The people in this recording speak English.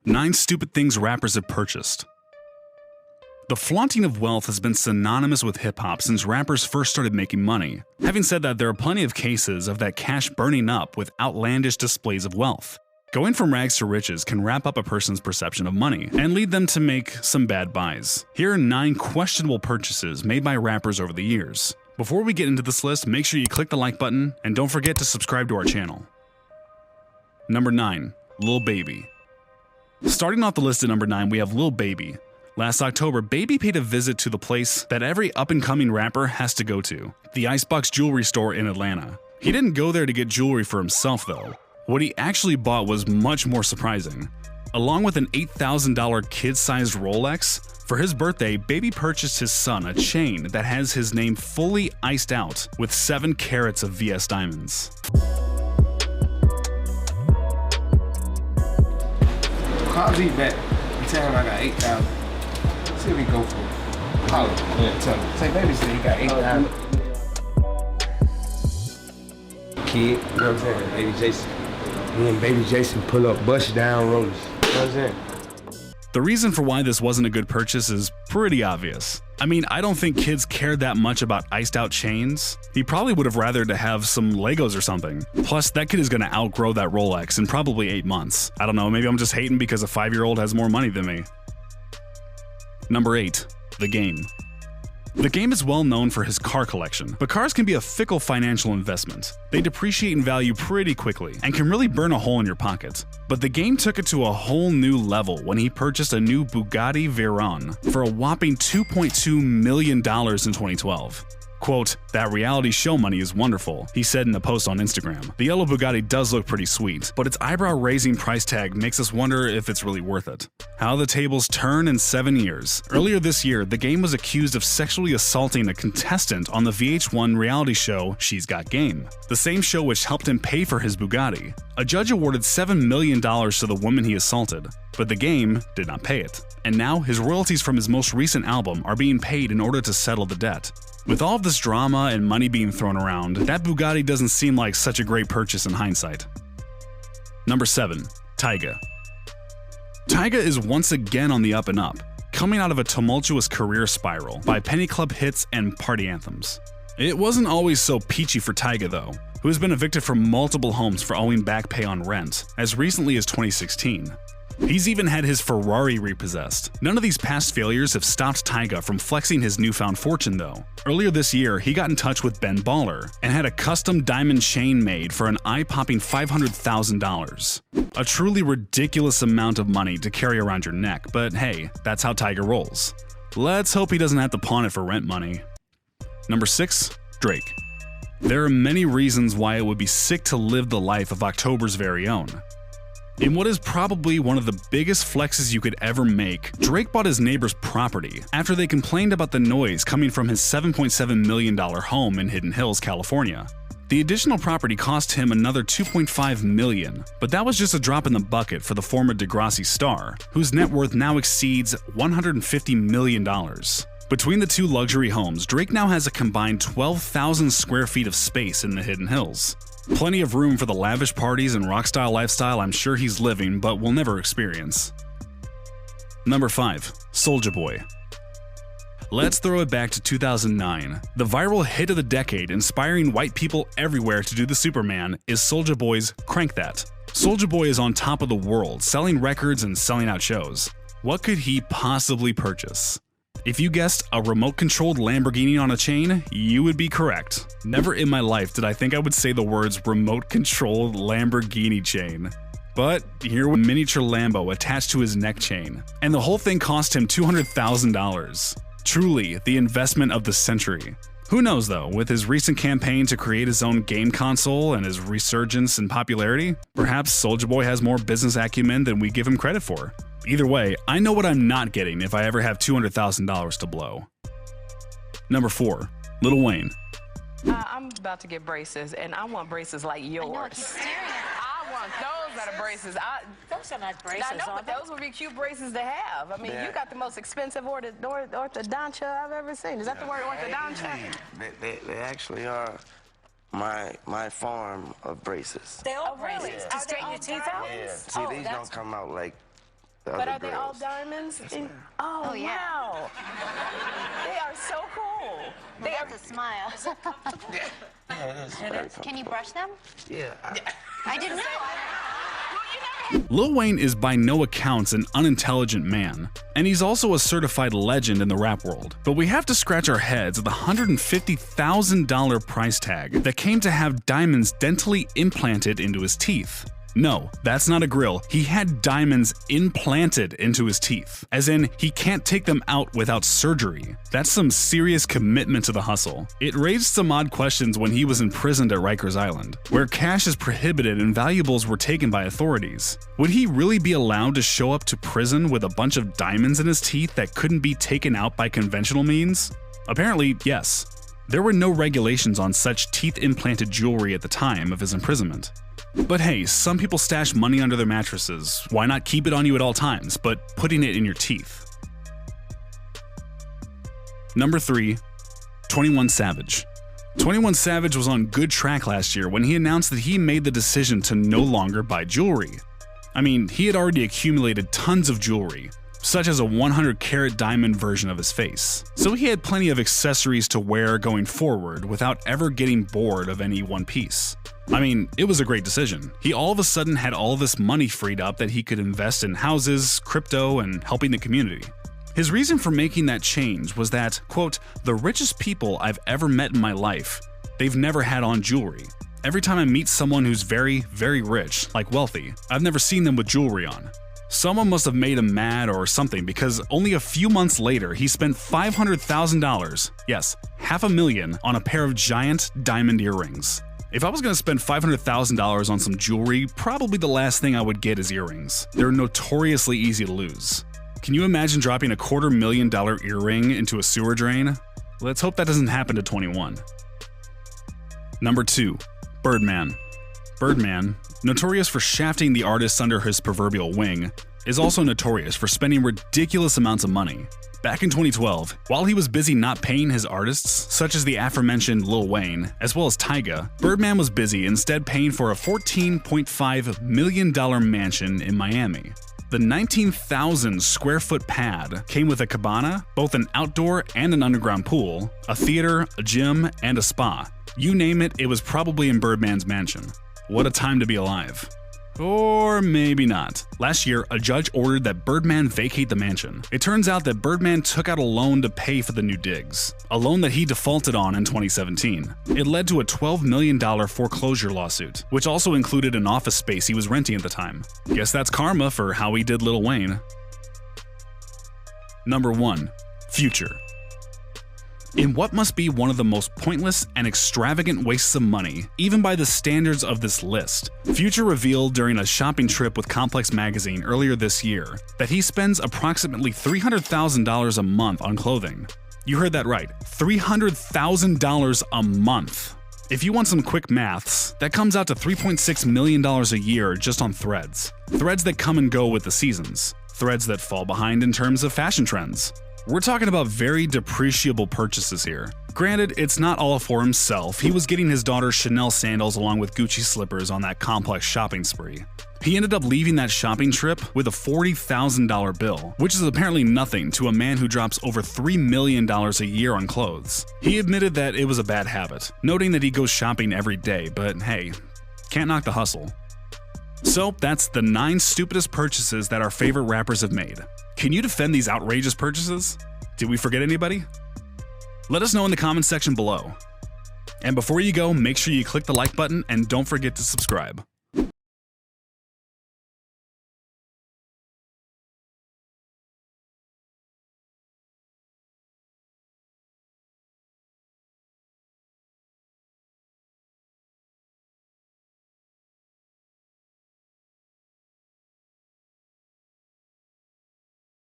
9 stupid things rappers have purchased. The flaunting of wealth has been synonymous with hip-hop since rappers first started making money. Having said that, there are plenty of cases of that cash burning up with outlandish displays of wealth. Going from rags to riches can wrap up a person's perception of money and lead them to make some bad buys. Here are 9 questionable purchases made by rappers over the years. Before we get into this list, make sure you click the like button and don't forget to subscribe to our channel. Number 9. Lil Baby. Starting off the list at number 9, we have Lil Baby. Last October, Baby paid a visit to the place that every up-and-coming rapper has to go to, the Icebox jewelry store in Atlanta. He didn't go there to get jewelry for himself, though. What he actually bought was much more surprising. Along with an $8,000 kid-sized Rolex, for his birthday, Baby purchased his son a chain that has his name fully iced out with 7 carats of VS diamonds. Call Z back and tell him I got 8,000. See what we go for. Holla. Yeah. Tell him. Say, Baby said he got 8,000. Kid, you know what I'm saying? Baby Jason. Me and Baby Jason pull up bust down rollers. You know what I'm saying? The reason for why this wasn't a good purchase is pretty obvious. I mean, I don't think kids cared that much about iced out chains. He probably would have rather to have some Legos or something. Plus, that kid is gonna outgrow that Rolex in probably 8 months. I don't know, maybe I'm just hating because a 5-year-old has more money than me. Number 8. The Game. The Game is well known for his car collection, but cars can be a fickle financial investment. They depreciate in value pretty quickly and can really burn a hole in your pocket. But The Game took it to a whole new level when he purchased a new Bugatti Veyron for a whopping $2.2 million in 2012. Quote, "That reality show money is wonderful," he said in a post on Instagram. The yellow Bugatti does look pretty sweet, but its eyebrow-raising price tag makes us wonder if it's really worth it. How the tables turn in 7 years. Earlier this year, The Game was accused of sexually assaulting a contestant on the VH1 reality show She's Got Game, the same show which helped him pay for his Bugatti. A judge awarded $7 million to the woman he assaulted, but The Game did not pay it. And now his royalties from his most recent album are being paid in order to settle the debt. With all of this drama and money being thrown around, that Bugatti doesn't seem like such a great purchase in hindsight. Number 7. Tyga. Tyga is once again on the up and up, coming out of a tumultuous career spiral by penny club hits and party anthems. It wasn't always so peachy for Tyga though, who has been evicted from multiple homes for owing back pay on rent, as recently as 2016. He's even had his Ferrari repossessed. None of these past failures have stopped Tyga from flexing his newfound fortune though. Earlier this year, he got in touch with Ben Baller and had a custom diamond chain made for an eye-popping $500,000. A truly ridiculous amount of money to carry around your neck, but hey, that's how Tyga rolls. Let's hope he doesn't have to pawn it for rent money. Number 6. Drake. There are many reasons why it would be sick to live the life of October's very own. In what is probably one of the biggest flexes you could ever make, Drake bought his neighbor's property after they complained about the noise coming from his $7.7 million home in Hidden Hills, California. The additional property cost him another $2.5 million, but that was just a drop in the bucket for the former Degrassi star, whose net worth now exceeds $150 million. Between the 2 luxury homes, Drake now has a combined 12,000 square feet of space in the Hidden Hills. Plenty of room for the lavish parties and rock-style lifestyle I'm sure he's living but will never experience. Number 5. Soulja Boy. Let's throw it back to 2009. The viral hit of the decade inspiring white people everywhere to do the Superman is Soulja Boy's Crank That. Soulja Boy is on top of the world, selling records and selling out shows. What could he possibly purchase? If you guessed a remote-controlled Lamborghini on a chain, you would be correct. Never in my life did I think I would say the words remote-controlled Lamborghini chain. But here was a miniature Lambo attached to his neck chain, and the whole thing cost him $200,000. Truly, the investment of the century. Who knows though, with his recent campaign to create his own game console and his resurgence in popularity, perhaps Soulja Boy has more business acumen than we give him credit for. Either way, I know what I'm not getting if I ever have $200,000 to blow. Number 4. Lil Wayne. I'm about to get braces, and I want braces like yours. I want those that are braces. Those are not braces, I know, but those would be cute braces to have. I mean, you got the most expensive orthodontia I've ever seen. Is that the word, orthodontia? They actually are my form of braces. They are braces. Really? To straighten your teeth out? Yeah. See, these don't come out like the But other are they all girls. diamonds? Oh, yeah. Wow. They are so cool. They are. That's a smile. Yeah, it is. Very comfortable. Can you brush them? Yeah. I didn't know. Lil Wayne is by no accounts an unintelligent man, and he's also a certified legend in the rap world. But we have to scratch our heads at the $150,000 price tag that came to have diamonds dentally implanted into his teeth. No, that's not a grill. He had diamonds implanted into his teeth, as in he can't take them out without surgery. That's some serious commitment to the hustle. It raised some odd questions when he was imprisoned at Rikers Island, where cash is prohibited and valuables were taken by authorities. Would he really be allowed to show up to prison with a bunch of diamonds in his teeth that couldn't be taken out by conventional means? Apparently, yes. There were no regulations on such teeth-implanted jewelry at the time of his imprisonment. But hey, some people stash money under their mattresses. Why not keep it on you at all times, but putting it in your teeth? Number 3. 21 Savage. 21 Savage was on good track last year when he announced that he made the decision to no longer buy jewelry. I mean, he had already accumulated tons of jewelry, such as a 100-carat diamond version of his face. So he had plenty of accessories to wear going forward without ever getting bored of any one piece. I mean, it was a great decision. He all of a sudden had all this money freed up that he could invest in houses, crypto, and helping the community. His reason for making that change was that, quote, "the richest people I've ever met in my life, they've never had on jewelry. Every time I meet someone who's very, very rich, like wealthy, I've never seen them with jewelry on." Someone must have made him mad or something, because only a few months later he spent $500,000, yes, $500,000, on a pair of giant diamond earrings. If I was going to spend $500,000 on some jewelry, probably the last thing I would get is earrings. They're notoriously easy to lose. Can you imagine dropping a $250,000 earring into a sewer drain? Let's hope that doesn't happen to 21. Number 2. Birdman. Birdman, notorious for shafting the artists under his proverbial wing, is also notorious for spending ridiculous amounts of money. Back in 2012, while he was busy not paying his artists, such as the aforementioned Lil Wayne, as well as Tyga, Birdman was busy instead paying for a $14.5 million mansion in Miami. The 19,000 square foot pad came with a cabana, both an outdoor and an underground pool, a theater, a gym, and a spa. You name it, it was probably in Birdman's mansion. What a time to be alive. Or maybe not. Last year, a judge ordered that Birdman vacate the mansion. It turns out that Birdman took out a loan to pay for the new digs, a loan that he defaulted on in 2017. It led to a $12 million foreclosure lawsuit, which also included an office space he was renting at the time. Guess that's karma for how he did Lil Wayne. Number 1. Future. In what must be one of the most pointless and extravagant wastes of money, even by the standards of this list, Future revealed during a shopping trip with Complex magazine earlier this year that he spends approximately $300,000 a month on clothing. You heard that right, $300,000 a month. If you want some quick maths, that comes out to $3.6 million a year just on threads. Threads that come and go with the seasons. Threads that fall behind in terms of fashion trends. We're talking about very depreciable purchases here. Granted, it's not all for himself. He was getting his daughter Chanel sandals along with Gucci slippers on that Complex shopping spree. He ended up leaving that shopping trip with a $40,000 bill, which is apparently nothing to a man who drops over $3 million a year on clothes. He admitted that it was a bad habit, noting that he goes shopping every day, but hey, can't knock the hustle. So that's the 9 stupidest purchases that our favorite rappers have made. Can you defend these outrageous purchases? Did we forget anybody? Let us know in the comments section below. And before you go, make sure you click the like button and don't forget to subscribe.